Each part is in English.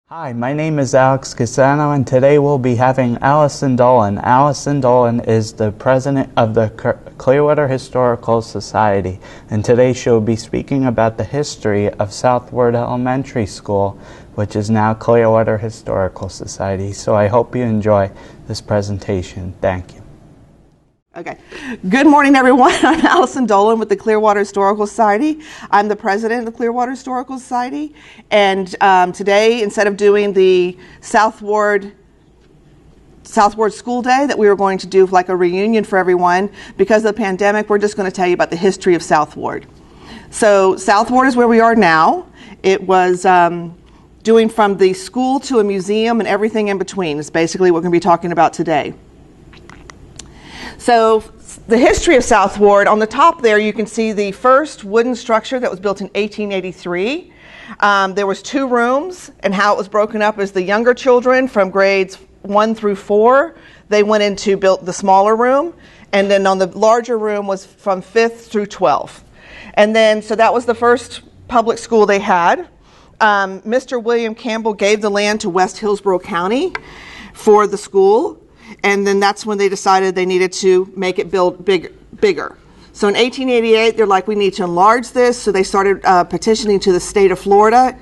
Hi, my name is Alex Casano, and today we'll be having Allison Dolan. Allison Dolan is the president of the Clearwater Historical Society, and today she'll be speaking about the history of Southward Elementary School, which is now Clearwater Historical Society. So I hope you enjoy this presentation. Thank you. Okay. Good morning, everyone. I'm Allison Dolan with the Clearwater Historical Society. I'm the president of the Clearwater Historical Society. And today, instead of doing the Southward School Day that we were going to do like a reunion for everyone, because of the pandemic, we're just going to tell you about the history of Southward. So Southward is where we are now. It was doing from the school to a museum and everything in between is basically what we're going to be talking about today. So the history of Southward, on the top there you can see the first wooden structure that was built in 1883. There was 2 rooms, and how it was broken up is the younger children from grades 1 through 4, they went into built the smaller room, and then on the larger room was from 5th through 12th. And then, so that was the first public school they had. Mr. William Campbell gave the land to West Hillsborough County for the school. And then that's when they decided they needed to make it build bigger. So in 1888, they're like, we need to enlarge this. So they started petitioning to the state of Florida.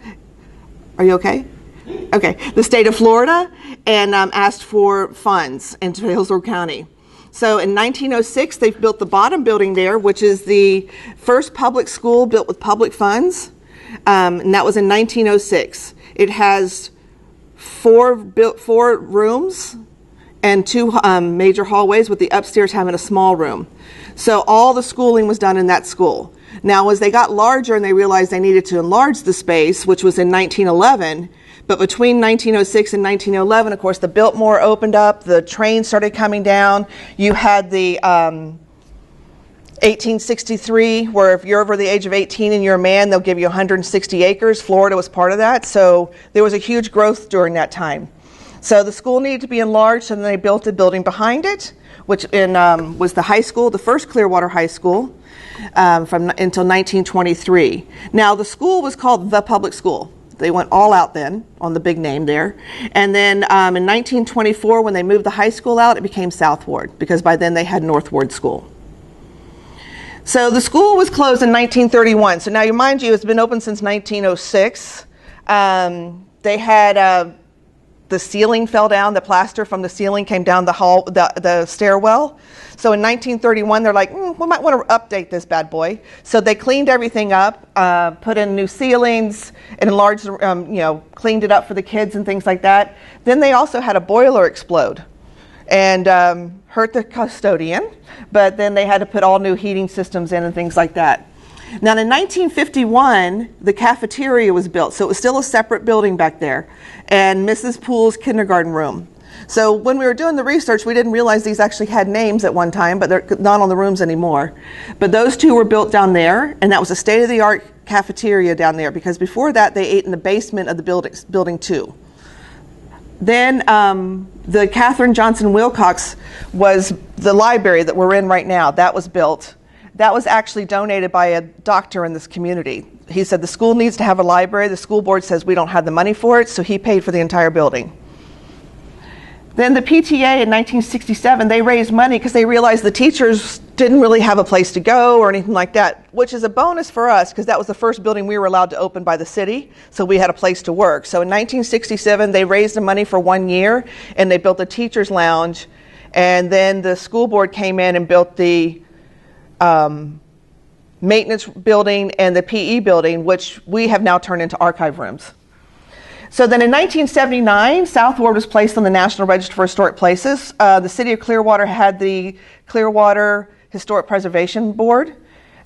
Are you okay? Okay. The state of Florida, and asked for funds into Hillsborough County. So in 1906, they built the bottom building there, which is the first public school built with public funds. And that was in 1906. It has 4 rooms and 2 major hallways, with the upstairs having a small room. So all the schooling was done in that school. Now, as they got larger and they realized they needed to enlarge the space, which was in 1911, but between 1906 and 1911, of course, the Biltmore opened up, the trains started coming down. You had the 1863, where if you're over the age of 18 and you're a man, they'll give you 160 acres. Florida was part of that. So there was a huge growth during that time. So the school needed to be enlarged, and then they built a building behind it, which was the high school, the first Clearwater High School, until 1923. Now, the school was called the public school. They went all out then on the big name there. And then in 1924, when they moved the high school out, it became Southward, because by then they had Northward School. So the school was closed in 1931. So now, you mind you, it's been open since 1906. They had the ceiling fell down, the plaster from the ceiling came down the stairwell. So in 1931, they're like, we might want to update this bad boy. So they cleaned everything up, put in new ceilings, and enlarged, cleaned it up for the kids and things like that. Then they also had a boiler explode and hurt the custodian, but then they had to put all new heating systems in and things like that. Now, in 1951, the cafeteria was built, so it was still a separate building back there, and Mrs. Poole's kindergarten room. So when we were doing the research, we didn't realize these actually had names at one time, but they're not on the rooms anymore. But those 2 were built down there, and that was a state-of-the-art cafeteria down there, because before that, they ate in the basement of the building 2. Then the Catherine Johnson Wilcox was the library that we're in right now. That was built. That was actually donated by a doctor in this community. He said the school needs to have a library. The school board says we don't have the money for it, so he paid for the entire building. Then the PTA in 1967, they raised money because they realized the teachers didn't really have a place to go or anything like that, which is a bonus for us because that was the first building we were allowed to open by the city, so we had a place to work. So in 1967, they raised the money for 1 year, and they built a teacher's lounge, and then the school board came in and built the maintenance building and the PE building, which we have now turned into archive rooms. So then in 1979, Southward was placed on the National Register for Historic Places. The city of Clearwater had the Clearwater Historic Preservation Board.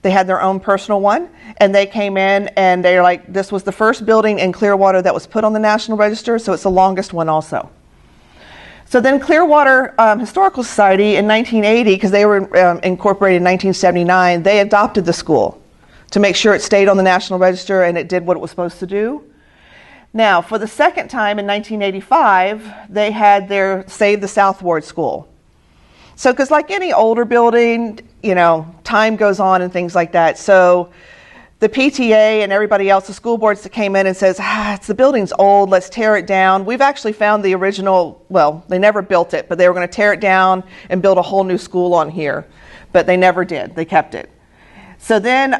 They had their own personal one, and they came in and they're like, this was the first building in Clearwater that was put on the National Register, so it's the longest one also. So then Clearwater Historical Society in 1980, because they were incorporated in 1979, they adopted the school to make sure it stayed on the National Register and it did what it was supposed to do. Now, for the second time in 1985, they had their Save the Southward School. So, because like any older building, time goes on and things like that. So the PTA and everybody else, the school boards that came in and says, the building's old, let's tear it down. We've actually found the original, well, they never built it, but they were going to tear it down and build a whole new school on here. But they never did. They kept it. So then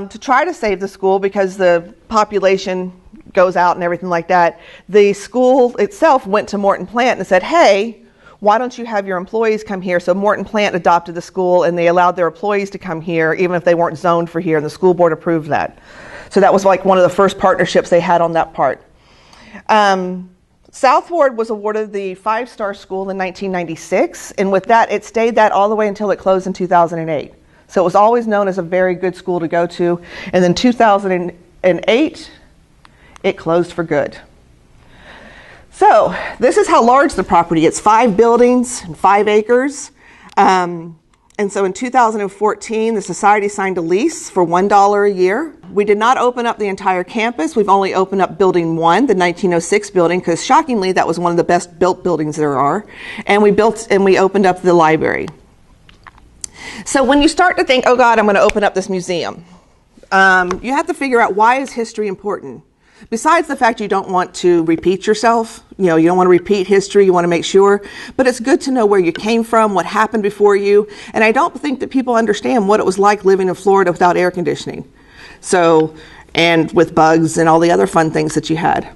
to try to save the school, because the population goes out and everything like that, the school itself went to Morton Plant and said, hey, why don't you have your employees come here? So Morton Plant adopted the school, and they allowed their employees to come here, even if they weren't zoned for here, and the school board approved that. So that was like one of the first partnerships they had on that part. Southward was awarded the 5-star school in 1996, and with that, it stayed that all the way until it closed in 2008. So it was always known as a very good school to go to, and then 2008, it closed for good. So this is how large the property is. 5 buildings and 5 acres. And so in 2014, the society signed a lease for $1 a year. We did not open up the entire campus. We've only opened up building 1, the 1906 building, because shockingly, that was one of the best built buildings there are. And we opened up the library. So when you start to think, oh God, I'm going to open up this museum, you have to figure out, why is history important? Besides the fact you don't want to repeat yourself, you don't want to repeat history, you want to make sure, but it's good to know where you came from, what happened before you, and I don't think that people understand what it was like living in Florida without air conditioning. So, and with bugs and all the other fun things that you had.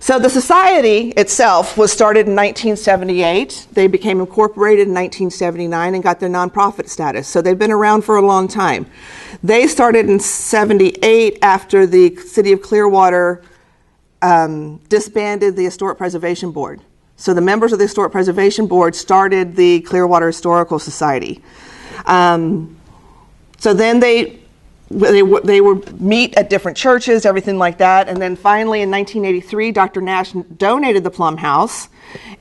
So the society itself was started in 1978. They became incorporated in 1979 and got their nonprofit status. So they've been around for a long time. They started in 78 after the city of Clearwater disbanded the Historic Preservation Board. So the members of the Historic Preservation Board started the Clearwater Historical Society. So then they would meet at different churches, everything like that. And then finally in 1983, Dr. Nash donated the Plum House,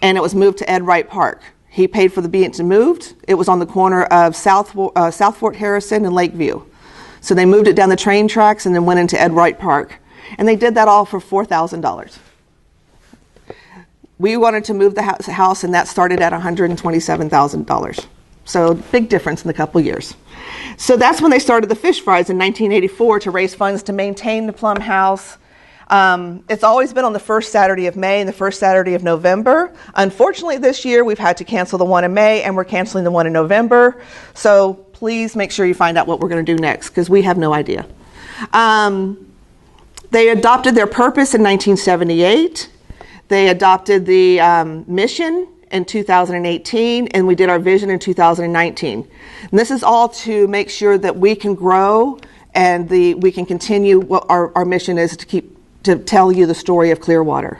and it was moved to Ed Wright Park. He paid for the being moved. It was on the corner of South Fort Harrison and Lakeview. So they moved it down the train tracks and then went into Ed Wright Park. And they did that all for $4,000. We wanted to move the house, and that started at $127,000. So big difference in a couple years. So that's when they started the fish fries in 1984 to raise funds to maintain the Plum House. It's always been on the first Saturday of May and the first Saturday of November. Unfortunately, this year we've had to cancel the one in May, and we're canceling the one in November. So please make sure you find out what we're going to do next, because we have no idea. They adopted their purpose in 1978. They adopted the mission in 2018, and we did our vision in 2019. And this is all to make sure that we can grow and we can continue what our mission is to tell you the story of Clearwater.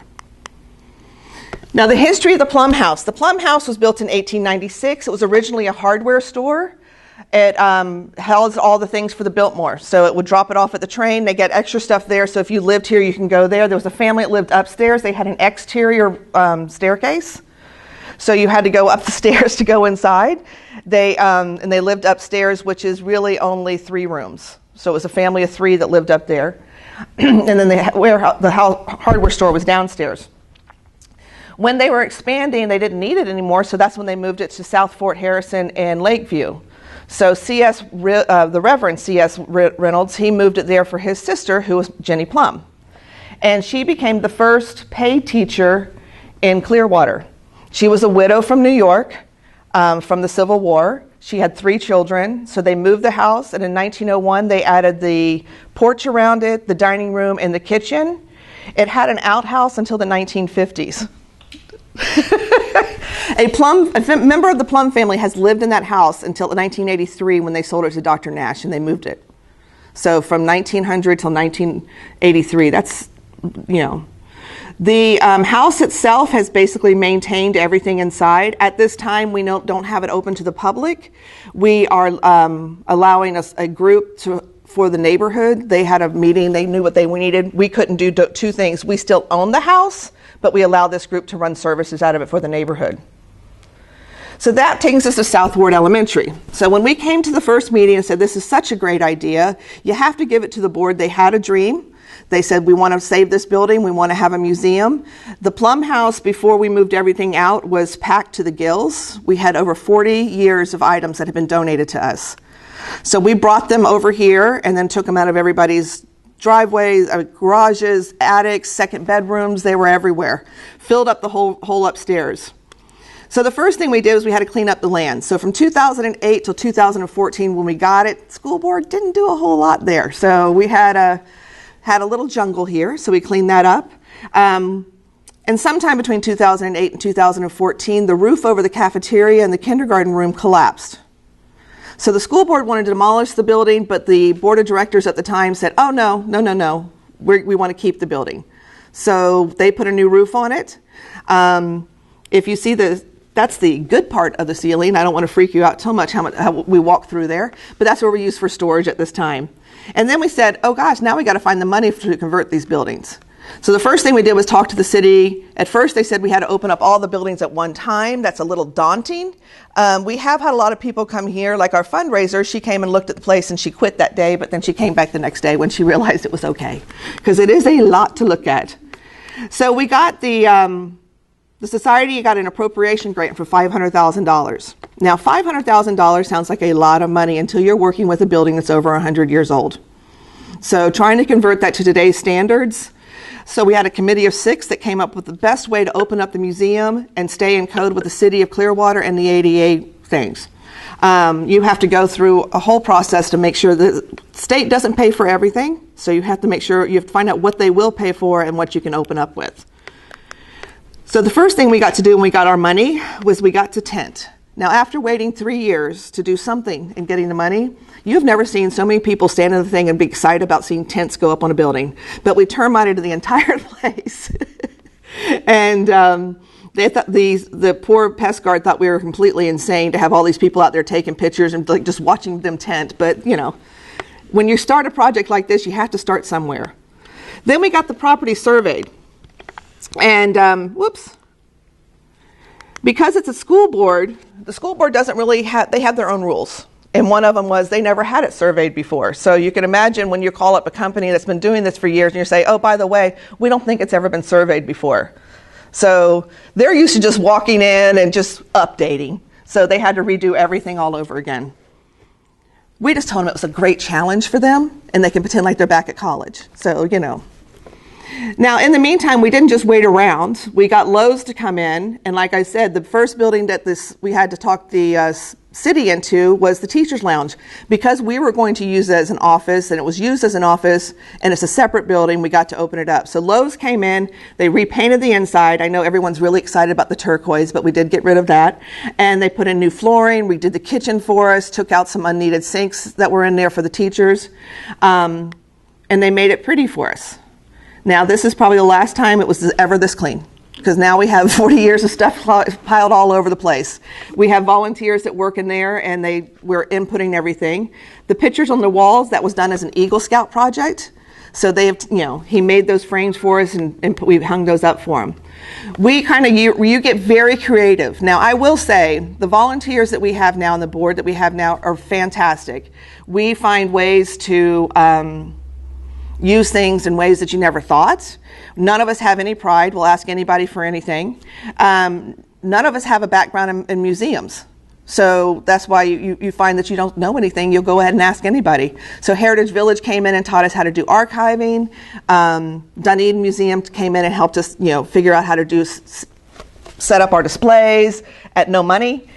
Now, the history of the Plum House. The Plum House was built in 1896. It was originally a hardware store. It held all the things for the Biltmore. So it would drop it off at the train. They get extra stuff there. So if you lived here, you can go there. There was a family that lived upstairs. They had an exterior staircase. So you had to go up the stairs to go inside. And they lived upstairs, which is really only 3 rooms. So it was a family of 3 that lived up there. And then the hardware store was downstairs. When they were expanding, they didn't need it anymore, so that's when they moved it to South Fort Harrison and Lakeview. So the Reverend C.S. Reynolds, he moved it there for his sister, who was Jenny Plum. And she became the first paid teacher in Clearwater. She was a widow from New York, from the Civil War. She had 3 children, so they moved the house, and in 1901 they added the porch around it, the dining room, and the kitchen. It had an outhouse until the 1950s. A member of the Plum family has lived in that house until 1983 when they sold it to Dr. Nash, and they moved it. So from 1900 till 1983, that's, The house itself has basically maintained everything inside. At this time, we don't have it open to the public. We are allowing a group for the neighborhood. They had a meeting. They knew what they needed. We couldn't do 2 things. We still own the house, but we allow this group to run services out of it for the neighborhood. So that takes us to Southward Elementary. So when we came to the first meeting and said, this is such a great idea, you have to give it to the board. They had a dream. They said, we want to save this building. We want to have a museum. The Plum House, before we moved everything out, was packed to the gills. We had over 40 years of items that had been donated to us. So we brought them over here and then took them out of everybody's driveways, garages, attics, second bedrooms. They were everywhere. Filled up the whole upstairs. So the first thing we did was we had to clean up the land. So from 2008 till 2014 when we got it, school board didn't do a whole lot there. So we had a little jungle here, so we cleaned that up. And sometime between 2008 and 2014, the roof over the cafeteria and the kindergarten room collapsed. So the school board wanted to demolish the building, but the board of directors at the time said, oh, no, we want to keep the building. So they put a new roof on it. If you see that's the good part of the ceiling. I don't want to freak you out too much how we walk through there, but that's what we use for storage at this time. And then we said, oh gosh, now we got to find the money to convert these buildings. So the first thing we did was talk to the city. At first they said we had to open up all the buildings at one time. That's a little daunting. We have had a lot of people come here, like our fundraiser. She came and looked at the place and she quit that day, but then she came back the next day when she realized it was okay, because it is a lot to look at. So we got the society got an appropriation grant for $500,000. Now, $500,000 sounds like a lot of money until you're working with a building that's over 100 years old. So trying to convert that to today's standards. So we had a committee of 6 that came up with the best way to open up the museum and stay in code with the city of Clearwater and the ADA things. You have to go through a whole process to make sure the state doesn't pay for everything. So you have to make sure, you have to find out what they will pay for and what you can open up with. So the first thing we got to do when we got our money was we got to tent. Now, after waiting 3 years to do something and getting the money, you've never seen so many people stand in the thing and be excited about seeing tents go up on a building. But we termited the entire place. And they thought the poor pest guard thought we were completely insane to have all these people out there taking pictures and like just watching them tent. But, you know, when you start a project like this, you have to start somewhere. Then we got the property surveyed. And, because it's a school board, the school board doesn't really they have their own rules. And one of them was they never had it surveyed before. So you can imagine when you call up a company that's been doing this for years and you say, oh, by the way, we don't think it's ever been surveyed before. So they're used to just walking in and just updating. So they had to redo everything all over again. We just told them it was a great challenge for them and they can pretend like they're back at college. So, you know. Now, in the meantime, we didn't just wait around. We got Lowe's to come in, and like I said, the first building that we had to talk the city into was the teacher's lounge. Because we were going to use it as an office, and it was used as an office, and it's a separate building, we got to open it up. So Lowe's came in, they repainted the inside. I know everyone's really excited about the turquoise, but we did get rid of that. And they put in new flooring, we did the kitchen for us, took out some unneeded sinks that were in there for the teachers, and they made it pretty for us. Now, this is probably the last time it was ever this clean, because now we have 40 years of stuff piled all over the place. We have volunteers that work in there, and we're inputting everything. The pictures on the walls, that was done as an Eagle Scout project. So he made those frames for us, and we hung those up for him. You get very creative. Now, I will say, the volunteers that we have now and the board that we have now are fantastic. We find ways to use things in ways that you never thought. None of us have any pride. We'll ask anybody for anything. None of us have a background in museums. So that's why you find that you don't know anything. You'll go ahead and ask anybody. So Heritage Village came in and taught us how to do archiving. Dunedin Museum came in and helped us, figure out how to set up our displays at no money.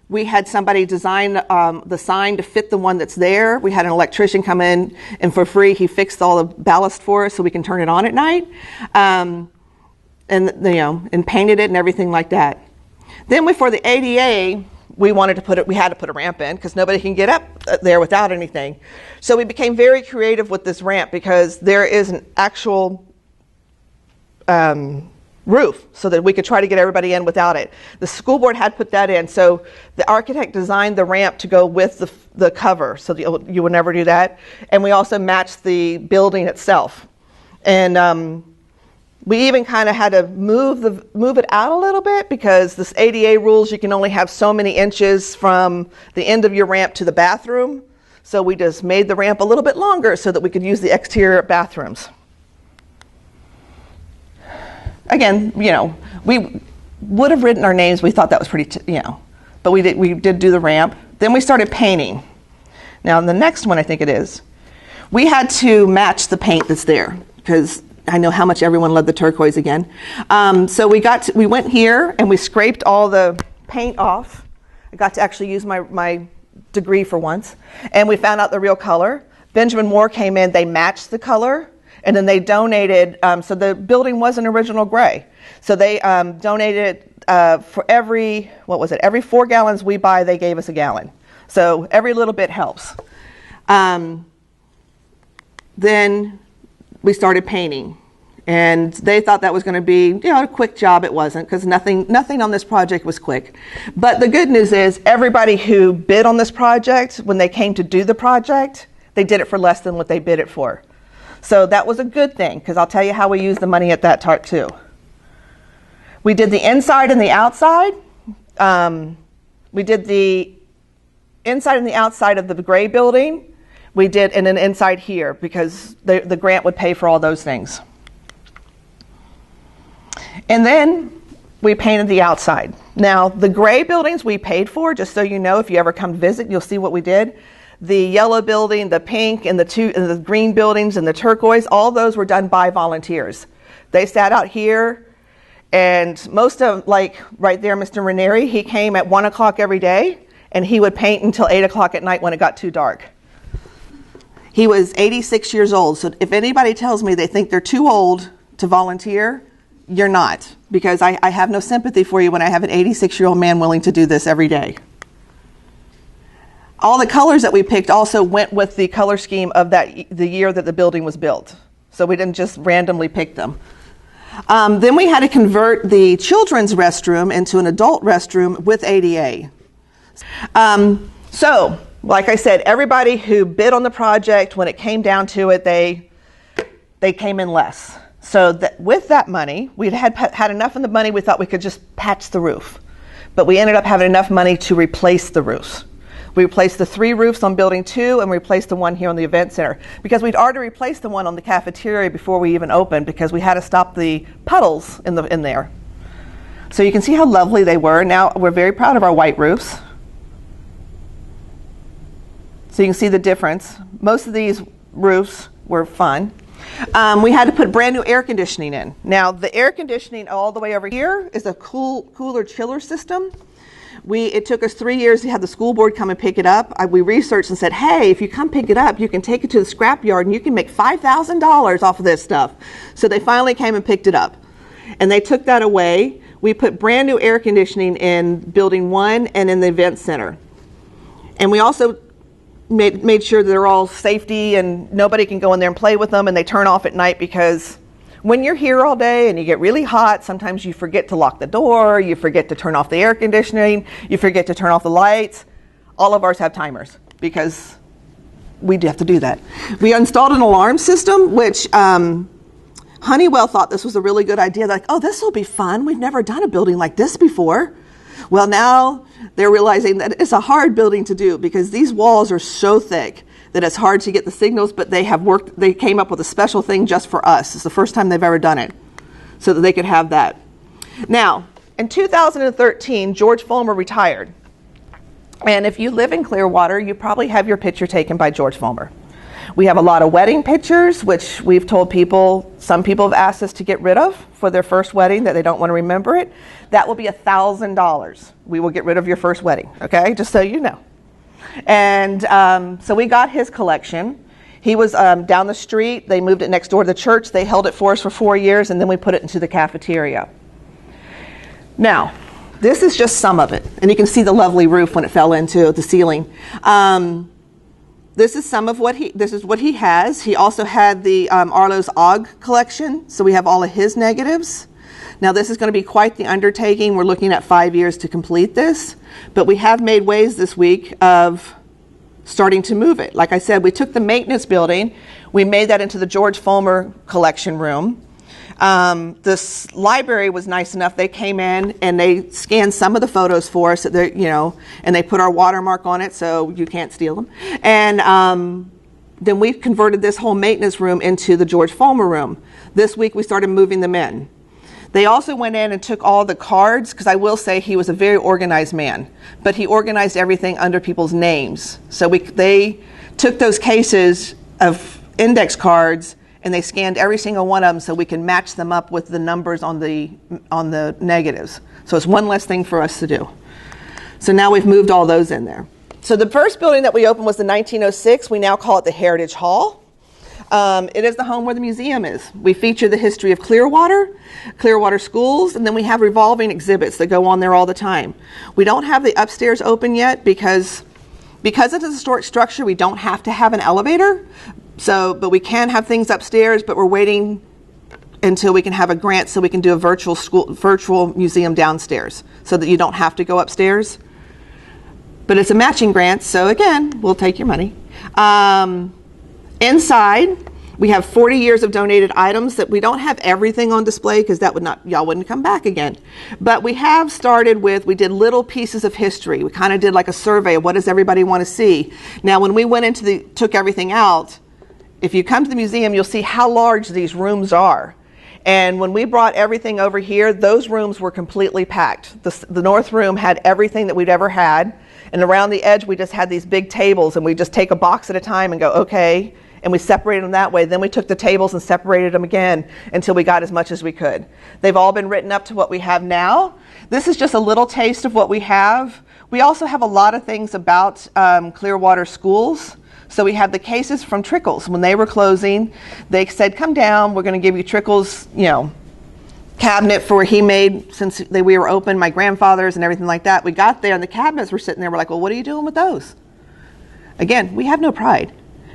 We had somebody design the sign to fit the one that's there. We had an electrician come in, and for free, he fixed all the ballast for us so we can turn it on at night, and painted it and everything like that. Then for the ADA, we had to put a ramp in because nobody can get up there without anything. So we became very creative with this ramp because there is an actual roof so that we could try to get everybody in without it. The school board had put that in, so the architect designed the ramp to go with the cover, so that you would never do that. And we also matched the building itself. And we even kind of had to move it out a little bit because this ADA rules you can only have so many inches from the end of your ramp to the bathroom. So we just made the ramp a little bit longer so that we could use the exterior bathrooms. Again, we would have written our names. We thought that was pretty, but we did do the ramp. Then we started painting. Now, the next one, I think it is, we had to match the paint that's there because I know how much everyone loved the turquoise again. So we went here and we scraped all the paint off. I got to actually use my degree for once. And we found out the real color. Benjamin Moore came in, they matched the color, and then they donated, so the building wasn't original gray. So they donated for every 4 gallons we buy, they gave us a gallon. So every little bit helps. Then we started painting. And they thought that was going to be, a quick job. It wasn't, because nothing on this project was quick. But the good news is everybody who bid on this project, when they came to do the project, they did it for less than what they bid it for. So that was a good thing, because I'll tell you how we used the money at that part too. We did the inside and the outside. We did the inside and the outside of the gray building. We did, and then inside here, because the grant would pay for all those things. And then we painted the outside. Now, the gray buildings we paid for, just so you know, if you ever come visit, you'll see what we did. The yellow building, the pink, and the green buildings, and the turquoise, all those were done by volunteers. They sat out here, and most of, like right there, Mr. Ranieri, he came at 1 o'clock every day, and he would paint until 8 o'clock at night when it got too dark. He was 86 years old, so if anybody tells me they think they're too old to volunteer, you're not, because I have no sympathy for you when I have an 86-year-old man willing to do this every day. All the colors that we picked also went with the color scheme of the year that the building was built. So we didn't just randomly pick them. Then we had to convert the children's restroom into an adult restroom with ADA. So, like I said, everybody who bid on the project, when it came down to it, they came in less. So with that money, we'd had enough of the money, we thought we could just patch the roof. But we ended up having enough money to replace the roofs. We replaced the 3 roofs on building 2 and replaced the one here on the event center. Because we'd already replaced the one on the cafeteria before we even opened, because we had to stop the puddles in there. So you can see how lovely they were. Now we're very proud of our white roofs. So you can see the difference. Most of these roofs were fun. We had to put brand new air conditioning in. Now the air conditioning all the way over here is a cooler chiller system. It took us 3 years to have the school board come and pick it up. We researched and said, hey, if you come pick it up, you can take it to the scrap yard and you can make $5,000 off of this stuff. So they finally came and picked it up. And they took that away. We put brand new air conditioning in building 1 and in the event center. And we also made sure that they're all safety and nobody can go in there and play with them, and they turn off at night, because when you're here all day and you get really hot, sometimes you forget to lock the door, you forget to turn off the air conditioning, you forget to turn off the lights. All of ours have timers because we do have to do that. We installed an alarm system, which Honeywell thought this was a really good idea. They're like, oh, this will be fun. We've never done a building like this before. Well, now they're realizing that it's a hard building to do, because these walls are so thick that it's hard to get the signals, but they came up with a special thing just for us. It's the first time they've ever done it, so that they could have that. Now, in 2013, George Fulmer retired. And if you live in Clearwater, you probably have your picture taken by George Fulmer. We have a lot of wedding pictures, which we've told people, some people have asked us to get rid of for their first wedding, that they don't want to remember it. That will be $1,000. We will get rid of your first wedding, okay? Just so you know. And so we got his collection. He was down the street. They moved it next door to the church. They held it for us for 4 years, and then we put it into the cafeteria. Now, this is just some of it. And you can see the lovely roof when it fell into the ceiling. This is some of what he has. He also had the Arlo's Og collection, so we have all of his negatives. Now this is going to be quite the undertaking. We're looking at 5 years to complete this, but we have made ways this week of starting to move it. Like I said, we took the maintenance building, we made that into the George Fulmer collection room. This library was nice enough. They came in and they scanned some of the photos for us, and they put our watermark on it so you can't steal them. And then we converted this whole maintenance room into the George Fulmer room. This week we started moving them in. They also went in and took all the cards, because I will say he was a very organized man, but he organized everything under people's names. So they took those cases of index cards and they scanned every single one of them so we can match them up with the numbers on the negatives. So it's one less thing for us to do. So now we've moved all those in there. So the first building that we opened was the 1906. We now call it the Heritage Hall. It is the home where the museum is. We feature the history of Clearwater, Clearwater schools, and then we have revolving exhibits that go on there all the time. We don't have the upstairs open yet because it's a historic structure, we don't have to have an elevator. But we can have things upstairs, but we're waiting until we can have a grant so we can do a virtual museum downstairs so that you don't have to go upstairs. But it's a matching grant, so again, we'll take your money. Inside, we have 40 years of donated items that we don't have everything on display because y'all wouldn't come back again. But we have started we did little pieces of history. We kind of did like a survey of what does everybody want to see. Now, when we went took everything out, if you come to the museum, you'll see how large these rooms are. And when we brought everything over here, those rooms were completely packed. The north room had everything that we'd ever had. And around the edge, we just had these big tables, and we just take a box at a time and go, okay. And we separated them that way. Then we took the tables and separated them again until we got as much as we could. They've all been written up to what we have now. This is just a little taste of what we have. We also have a lot of things about Clearwater schools. So we have the cases from Trickles. When they were closing, they said, come down, we're going to give you Trickles, cabinet for he made since we were open, my grandfather's and everything like that. We got there and the cabinets were sitting there. We're like, well, what are you doing with those? Again, we have no pride.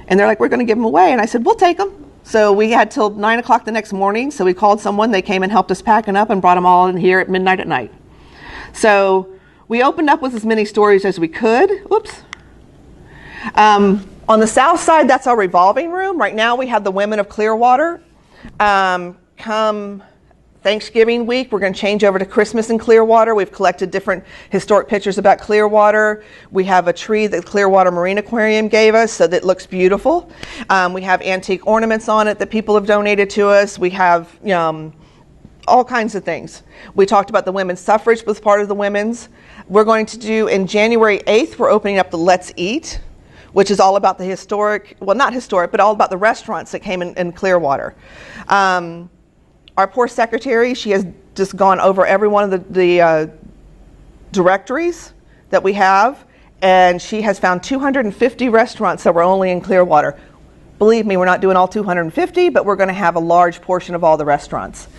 And they're like, we're going to give them away. And I said, we'll take them. So we had till 9 o'clock the next morning. So we called someone. They came and helped us packing up and brought them all in here at midnight at night. So we opened up with as many stories as we could. Oops. On the south side, that's our revolving room. Right now we have the Women of Clearwater. Come Thanksgiving week, we're going to change over to Christmas in Clearwater. We've collected different historic pictures about Clearwater. We have a tree that Clearwater Marine Aquarium gave us, so that looks beautiful. We have antique ornaments on it that people have donated to us. We have all kinds of things. We talked about the women's suffrage was part of the women's. We're going to do, in January 8th, we're opening up the Let's Eat, which is all about the historic, well, not historic, but all about the restaurants that came in Clearwater. Our poor secretary, she has just gone over every one of the directories that we have, and she has found 250 restaurants that were only in Clearwater. Believe me, we're not doing all 250, but we're going to have a large portion of all the restaurants.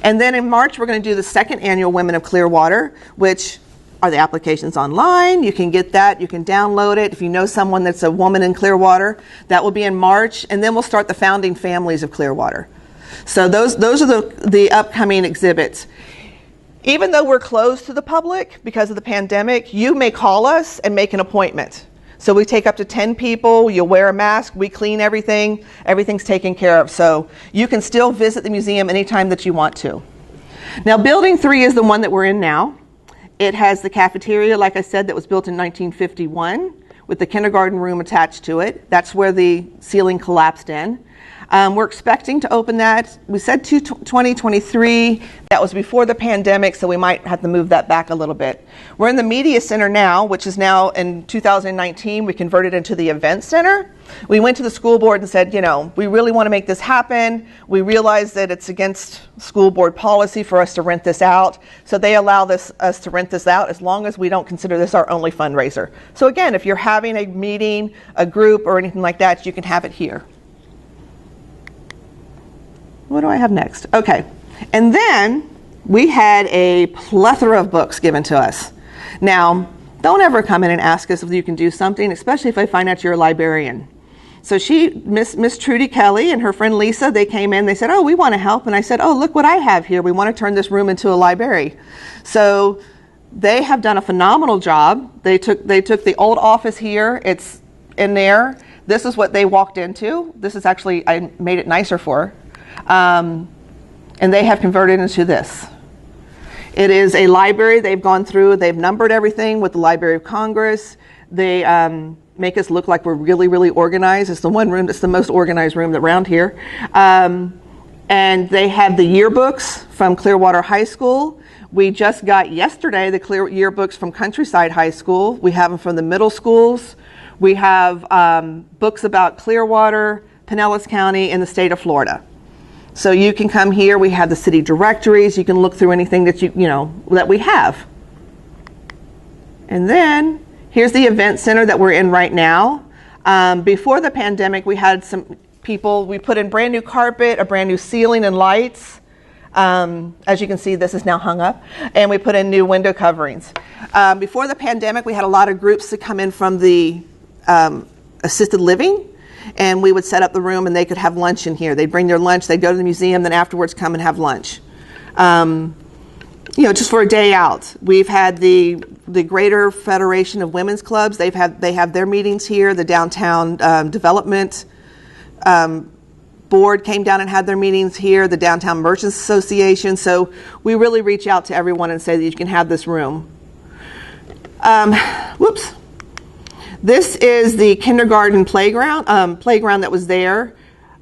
And then in March, we're going to do the second annual Women of Clearwater, which are the applications online. You can get that. You can download it. If you know someone that's a woman in Clearwater, that will be in March. And then we'll start the founding families of Clearwater. So those are the upcoming exhibits. Even though we're closed to the public because of the pandemic, you may call us and make an appointment. So we take up to 10 people, you'll wear a mask, we clean everything, everything's taken care of. So you can still visit the museum anytime that you want to. Now Building 3 is the one that we're in now. It has the cafeteria, like I said, that was built in 1951 with the kindergarten room attached to it. That's where the ceiling collapsed in. We're expecting to open that. We said 2023. That was before the pandemic, so we might have to move that back a little bit. We're in the media center now, which is now in 2019. We converted into the event center. We went to the school board and said, we really want to make this happen. We realize that it's against school board policy for us to rent this out. So they allow us to rent this out as long as we don't consider this our only fundraiser. So again, if you're having a meeting, a group, or anything like that, you can have it here. What do I have next? Okay. And then we had a plethora of books given to us. Now, don't ever come in and ask us if you can do something, especially if I find out you're a librarian. So Miss Trudy Kelly and her friend Lisa, they came in, they said, oh, we want to help. And I said, oh, look what I have here. We want to turn this room into a library. So they have done a phenomenal job. They took the old office here. It's in there. This is what they walked into. This is actually, I made it nicer for her. And they have converted into this. It is a library. They've gone through, they've numbered everything with the Library of Congress. They make us look like we're really, really organized. It's the one room that's the most organized room around here. And they have the yearbooks from Clearwater High School. We just got yesterday the yearbooks from Countryside High School. We have them from the middle schools. We have books about Clearwater, Pinellas County, and the state of Florida. So you can come here. We have the city directories. You can look through anything that that we have. And then here's the event center that we're in right now. Before the pandemic, we had some people. We put in brand new carpet, a brand new ceiling, and lights. As you can see, this is now hung up, and we put in new window coverings. Before the pandemic, we had a lot of groups that come in from the assisted living, and we would set up the room and they could have lunch in here. They'd bring their lunch, they'd go to the museum, then afterwards come and have lunch. Just for a day out. We've had the Greater Federation of Women's Clubs. They have their meetings here. The Downtown Development Board came down and had their meetings here. The Downtown Merchants Association. So we really reach out to everyone and say that you can have this room. Whoops. This is the kindergarten playground that was there.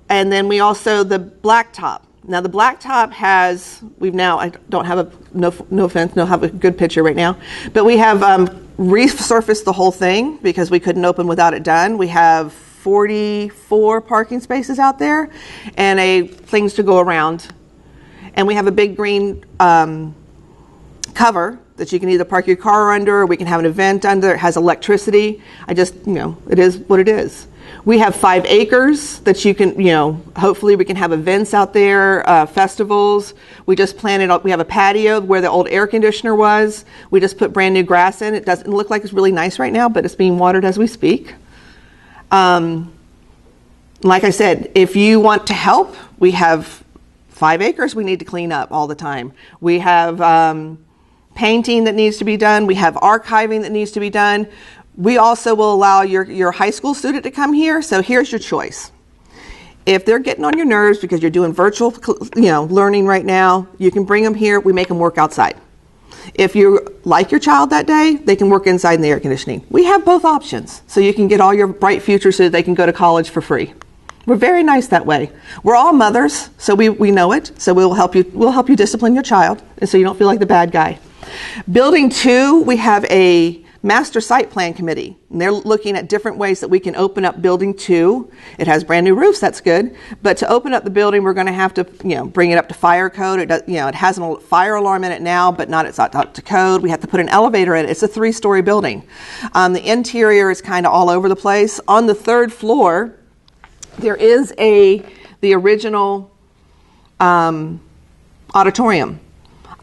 And then we also, the blacktop. Now the blacktop has, I don't have no offense, don't have a good picture right now, but we have resurfaced the whole thing because we couldn't open without it done. We have 44 parking spaces out there and things to go around. And we have a big green cover that you can either park your car under, or we can have an event under. It has electricity. It is what it is. We have 5 acres that you can, hopefully we can have events out there, festivals. We just planted, we have a patio where the old air conditioner was. We just put brand new grass in. It doesn't look like it's really nice right now, but it's being watered as we speak. Like I said, if you want to help, we have 5 acres we need to clean up all the time. We have painting that needs to be done. We have archiving that needs to be done. We also will allow your high school student to come here. So here's your choice. If they're getting on your nerves because you're doing virtual learning right now, you can bring them here. We make them work outside. If you like your child that day, they can work inside in the air conditioning. We have both options. So you can get all your bright future so that they can go to college for free. We're very nice that way. We're all mothers, so we know it. So we'll help you discipline your child, and so you don't feel like the bad guy. Building 2, we have a master site plan committee, and they're looking at different ways that we can open up building 2. It has brand new roofs, that's good, but to open up the building, we're going to have to, bring it up to fire code. It does, it has a fire alarm in it now, but it's not up to code. We have to put an elevator in it. It's a 3-story building. The interior is kind of all over the place. On the 3rd floor, there is the original auditorium.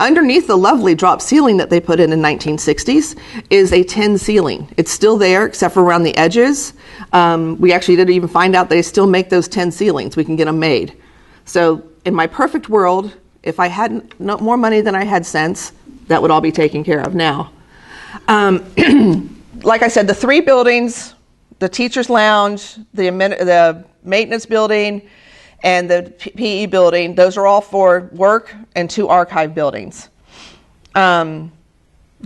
Underneath the lovely drop ceiling that they put in 1960s is a tin ceiling. It's still there except for around the edges. We actually didn't even find out they still make those tin ceilings. We can get them made. So in my perfect world, if I had more money than I had sense, that would all be taken care of now. Like I said, the 3 buildings, the teacher's lounge, the maintenance building, and the PE building, those are all for work, and 2 archive buildings that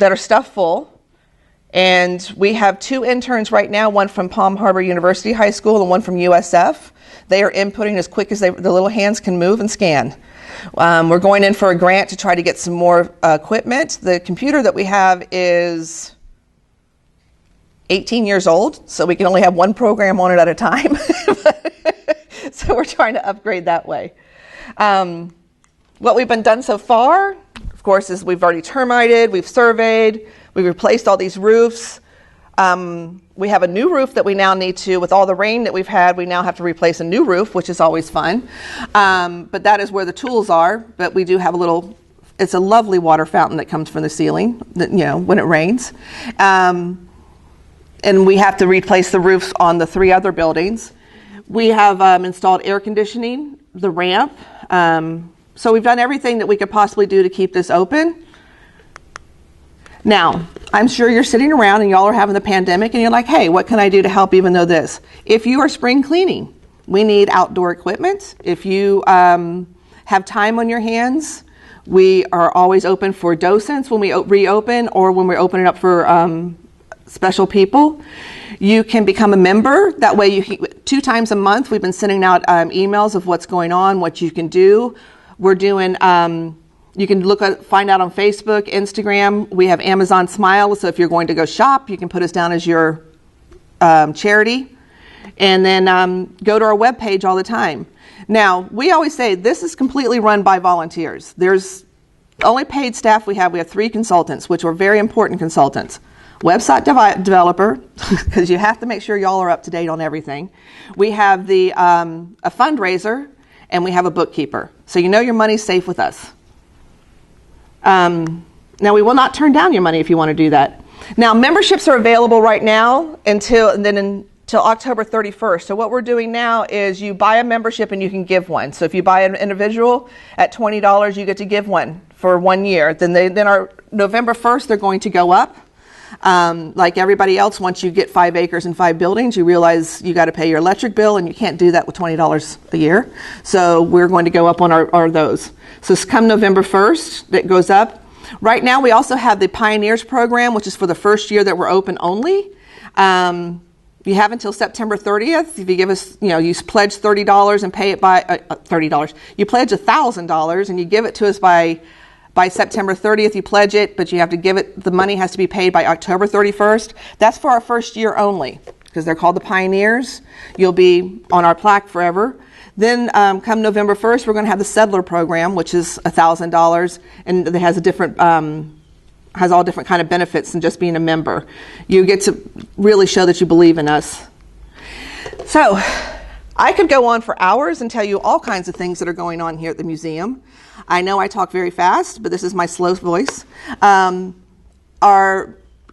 are stuffed full. And we have 2 interns right now, one from Palm Harbor University High School and one from USF. They are inputting as quick as the little hands can move and scan. We're going in for a grant to try to get some more equipment. The computer that we have is 18 years old, so we can only have 1 program on it at a time. So we're trying to upgrade that way. What we've been done so far, of course, is we've already termited, we've surveyed, we've replaced all these roofs. We have a new roof that we now need to, with all the rain that we've had, we now have to replace a new roof, which is always fun. But that is where the tools are. But we do have it's a lovely water fountain that comes from the ceiling, when it rains. And we have to replace the roofs on the 3 other buildings. We have installed air conditioning, the ramp. So we've done everything that we could possibly do to keep this open. Now, I'm sure you're sitting around and y'all are having the pandemic and you're like, hey, what can I do to help even though this? If you are spring cleaning, we need outdoor equipment. If you have time on your hands, we are always open for docents when we reopen or when we're opening up for special people. You can become a member. That way, 2 times a month, we've been sending out emails of what's going on, what you can do. We're doing, you can find out on Facebook, Instagram. We have Amazon Smile, so if you're going to go shop, you can put us down as your charity. And then go to our webpage all the time. Now, we always say this is completely run by volunteers. There's only paid staff we have 3 consultants, which are very important consultants. Website developer, because you have to make sure y'all are up to date on everything. We have a fundraiser, and we have a bookkeeper. So you know your money's safe with us. Now, we will not turn down your money if you want to do that. Now, memberships are available right now until October 31st. So what we're doing now is you buy a membership and you can give one. So if you buy an individual at $20, you get to give one for 1 year. Then our November 1st, they're going to go up. Like everybody else, once you get 5 acres and 5 buildings, you realize you got to pay your electric bill, and you can't do that with $20 a year. So we're going to go up on our those. So come November 1st, it goes up. Right now, we also have the Pioneers program, which is for the first year that we're open only. You have until September 30th. If you give us, you pledge $30 and pay it by $30. You pledge $1,000 and you give it to us by September 30th. You pledge it, but you have to give it. The money has to be paid by October 31st. That's for our first year only, because they're called the Pioneers. You'll be on our plaque forever. Then come November 1st, we're going to have the Settler program, which is $1,000, and it has has all different kind of benefits than just being a member. You get to really show that you believe in us. So I could go on for hours and tell you all kinds of things that are going on here at the museum. I know I talk very fast, but this is my slow voice.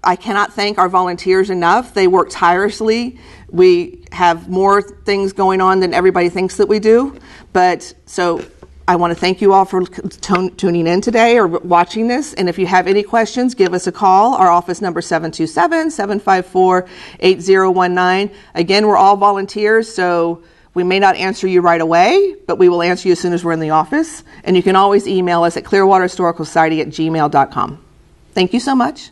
I cannot thank our volunteers enough. They work tirelessly. We have more things going on than everybody thinks that we do. So I want to thank you all for tuning in today or watching this. And if you have any questions, give us a call. Our office number 727-754-8019. Again, we're all volunteers, so we may not answer you right away, but we will answer you as soon as we're in the office. And you can always email us at clearwaterhistoricalsociety@gmail.com. Thank you so much.